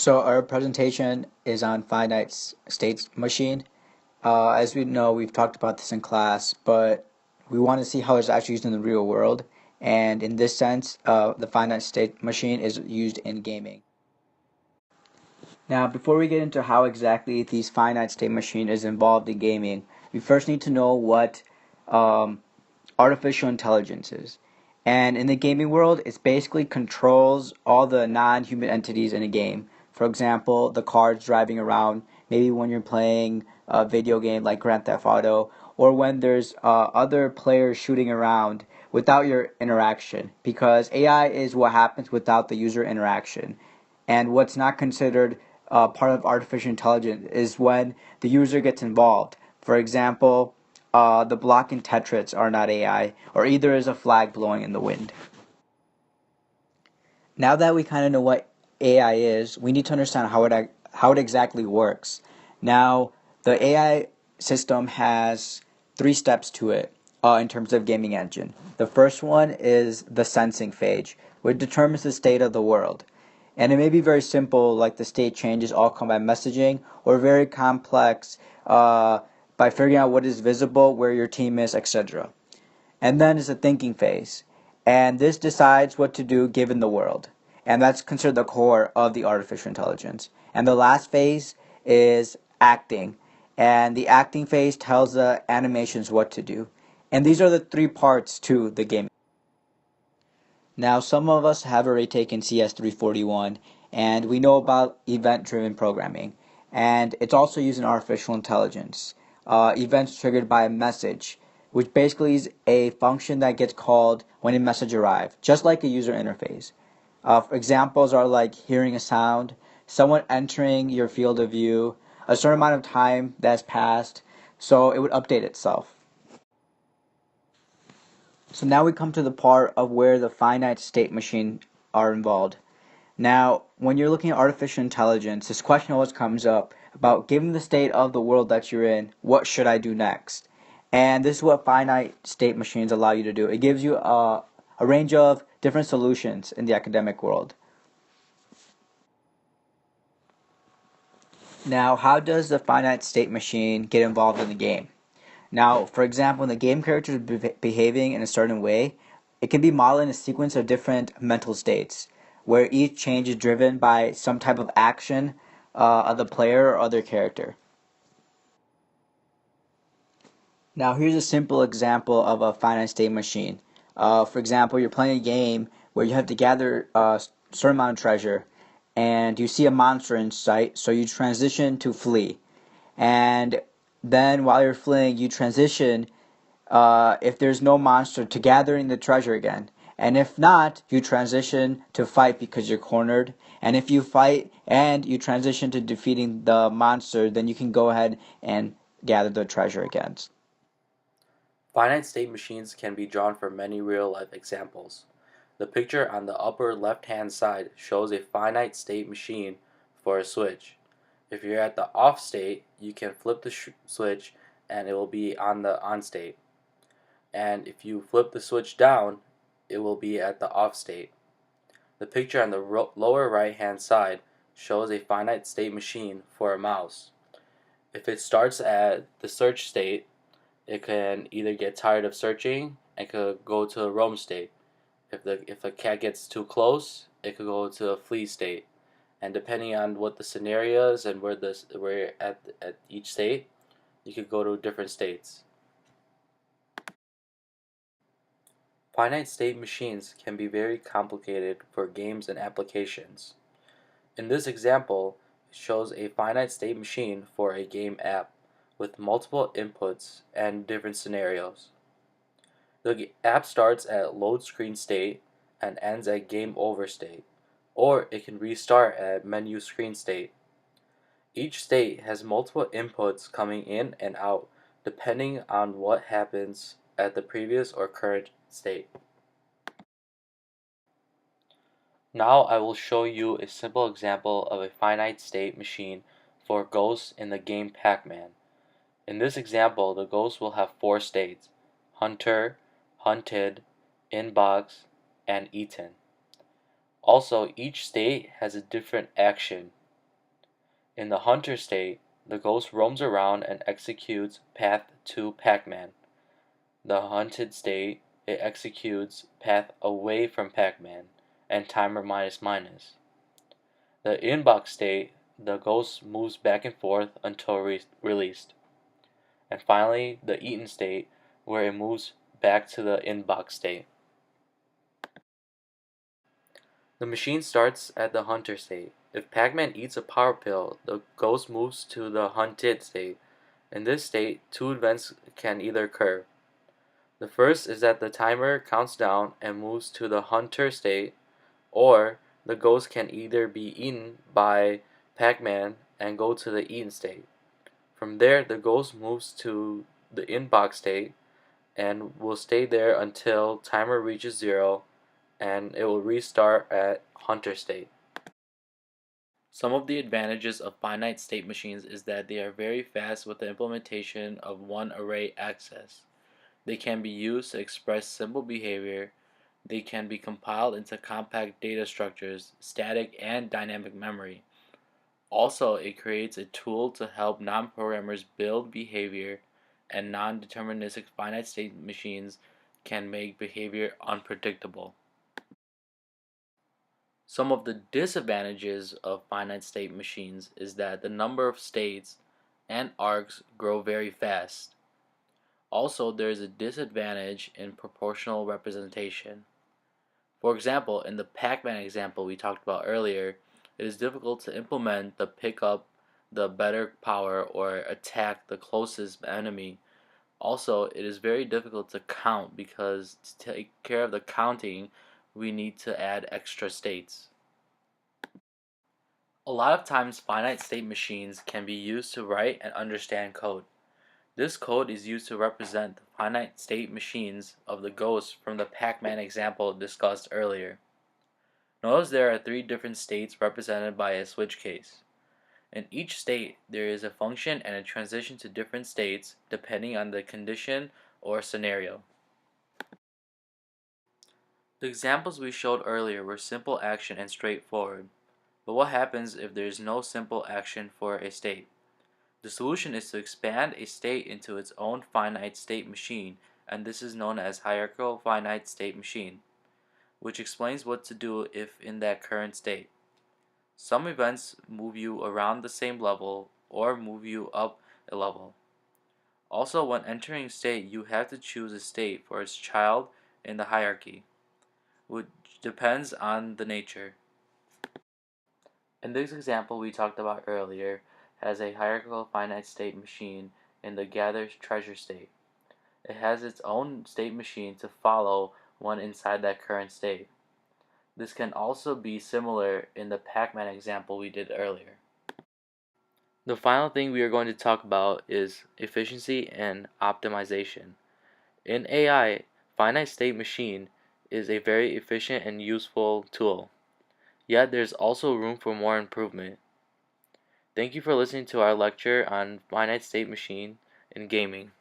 So our presentation is on finite state machine. As we know, we've talked about this in class, but we want to see how it's actually used in the real world. And in this sense, the finite state machine is used in gaming. Now, before we get into how exactly these finite state machine is involved in gaming, we first need to know what um, artificial intelligence is. And in the gaming world, it basically controls all the non-human entities in a game. For example, the cars driving around, maybe when you're playing a video game like Grand Theft Auto, or when there's other players shooting around without your interaction, because AI is what happens without the user interaction. And what's not considered part of artificial intelligence is when the user gets involved. For example, the block and Tetris are not AI, or either is a flag blowing in the wind. Now that we kind of know what AI is, we need to understand how it exactly works. Now, the AI system has three steps to it in terms of gaming engine. The first one is the sensing phase, which determines the state of the world. And it may be very simple, like the state changes all come by messaging, or very complex by figuring out what is visible, where your team is, etc. And then is the thinking phase. And this decides what to do given the world. And that's considered the core of the artificial intelligence. And the last phase is acting. And the acting phase tells the animations what to do. And these are the three parts to the game. Now, some of us have already taken CS 341, and we know about event-driven programming. And it's also used in artificial intelligence. Events triggered by a message, which basically is a function that gets called when a message arrives, just like a user interface. Examples are like hearing a sound, someone entering your field of view, a certain amount of time that's passed, so it would update itself. So now we come to the part of where the finite state machine are involved. Now, when you're looking at artificial intelligence, this question always comes up about given the state of the world that you're in, what should I do next? And this is what finite state machines allow you to do. It gives you a range of different solutions in the academic world. Now, how does the finite state machine get involved in the game? Now, for example, when the game character is behaving in a certain way, it can be modeled in a sequence of different mental states, where each change is driven by some type of action of the player or other character. Now, here's a simple example of a finite state machine. For example, you're playing a game where you have to gather a certain amount of treasure, and you see a monster in sight, so you transition to flee. And then while you're fleeing, you transition, if there's no monster, to gathering the treasure again. And if not, you transition to fight because you're cornered. And if you fight and you transition to defeating the monster, then you can go ahead and gather the treasure again. Finite state machines can be drawn from many real-life examples. The picture on the upper left-hand side shows a finite state machine for a switch. If you're at the off state, you can flip the switch and it will be on the on state. And if you flip the switch down, it will be at the off state. The picture on the lower right-hand side shows a finite state machine for a mouse. If it starts at the search state, it can either get tired of searching and could go to a roam state. If a cat gets too close, it could go to a flee state. And depending on what the scenario is and where at each state, you could go to different states. Finite state machines can be very complicated for games and applications. In this example, it shows a finite state machine for a game app with multiple inputs and different scenarios. The app starts at load screen state and ends at game over state, or it can restart at menu screen state. Each state has multiple inputs coming in and out depending on what happens at the previous or current state. Now I will show you a simple example of a finite state machine for ghosts in the game Pac-Man. In this example, the ghost will have four states: hunter, hunted, inbox, and eaten. Also, each state has a different action. In the hunter state, the ghost roams around and executes path to Pac-Man. The hunted state, it executes path away from Pac-Man and timer minus minus. The inbox state, the ghost moves back and forth until released. And finally, the eaten state, where it moves back to the inbox state. The machine starts at the hunter state. If Pac-Man eats a power pill, the ghost moves to the hunted state. In this state, two events can either occur. The first is that the timer counts down and moves to the hunter state, or the ghost can either be eaten by Pac-Man and go to the eaten state. From there, the ghost moves to the inbox state and will stay there until timer reaches 0 and it will restart at hunter state. Some of the advantages of finite state machines is that they are very fast with the implementation of one array access. They can be used to express simple behavior. They can be compiled into compact data structures, static and dynamic memory. Also, it creates a tool to help non-programmers build behavior, and non-deterministic finite state machines can make behavior unpredictable. Some of the disadvantages of finite state machines is that the number of states and arcs grow very fast. Also, there is a disadvantage in proportional representation. For example, in the Pac-Man example we talked about earlier, it is difficult to implement the pick up the better power or attack the closest enemy. Also, it is very difficult to count because to take care of the counting, we need to add extra states. A lot of times, finite state machines can be used to write and understand code. This code is used to represent the finite state machines of the ghosts from the Pac-Man example discussed earlier. Notice there are three different states represented by a switch case. In each state, there is a function and a transition to different states depending on the condition or scenario. The examples we showed earlier were simple action and straightforward. But what happens if there is no simple action for a state? The solution is to expand a state into its own finite state machine, and this is known as hierarchical finite state machine, which explains what to do if in that current state. Some events move you around the same level or move you up a level. Also, when entering state, you have to choose a state for its child in the hierarchy, which depends on the nature. In this example we talked about earlier, has a hierarchical finite state machine in the gather treasure state. It has its own state machine to follow one inside that current state. This can also be similar in the Pac-Man example we did earlier. The final thing we are going to talk about is efficiency and optimization. In AI, finite state machine is a very efficient and useful tool. Yet there's also room for more improvement. Thank you for listening to our lecture on finite state machine in gaming.